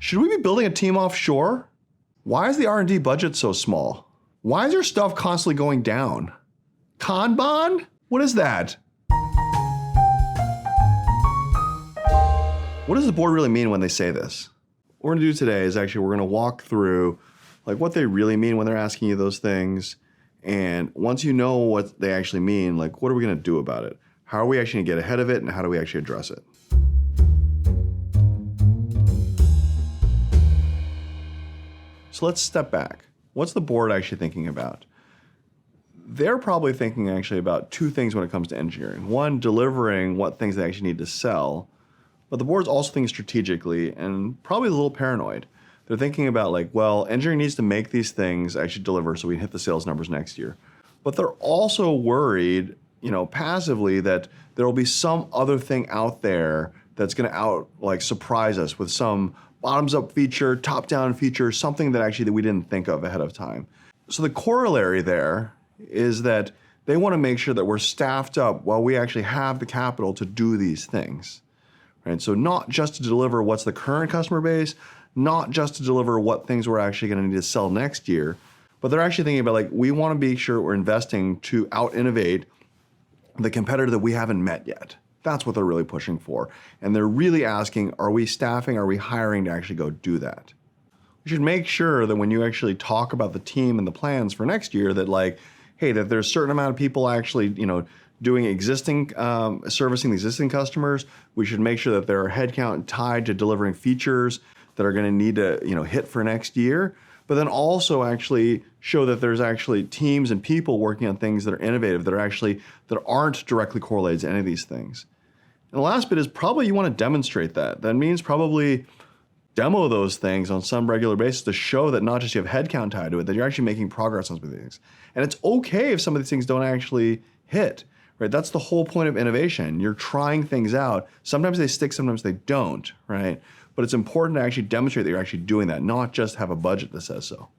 Should we be building a team offshore? Why is the R&D budget so small? Why is your stuff constantly going down? Kanban? What is that? What does the board really mean when they say this? What we're gonna do today is actually we're gonna walk through like what they really mean when they're asking you those things. And once you know what they actually mean, like what are we gonna do about it? How are we actually gonna get ahead of it and how do we actually address it? So let's step back. What's the board actually thinking about? They're probably thinking actually about two things when it comes to engineering. One, delivering what things they actually need to sell, but the board's also thinking strategically and probably a little paranoid. They're thinking about like, well, engineering needs to make these things actually deliver so we can hit the sales numbers next year. But they're also worried, passively that there will be some other thing out there that's gonna surprise us with some bottoms-up feature, top-down feature, something that we didn't think of ahead of time. So the corollary there is that they want to make sure that we're staffed up while we actually have the capital to do these things. Right? So not just to deliver what's the current customer base, not just to deliver what things we're actually going to need to sell next year, but they're actually thinking about we want to be sure we're investing to out-innovate the competitor that we haven't met yet. That's what they're really pushing for. And they're really asking, are we staffing, are we hiring to actually go do that? You should make sure that when you actually talk about the team and the plans for next year that hey, that there's a certain amount of people actually, doing existing, servicing the existing customers. We should make sure that there are headcount tied to delivering features that are gonna need to, hit for next year. But then also actually show that there's actually teams and people working on things that are innovative, that aren't directly correlated to any of these things. And the last bit is probably you want to demonstrate that. That means probably demo those things on some regular basis to show that not just you have headcount tied to it, that you're actually making progress on some of these things. And it's okay if some of these things don't actually hit, right? That's the whole point of innovation. You're trying things out. Sometimes they stick, sometimes they don't, right? But it's important to actually demonstrate that you're actually doing that, not just have a budget that says so.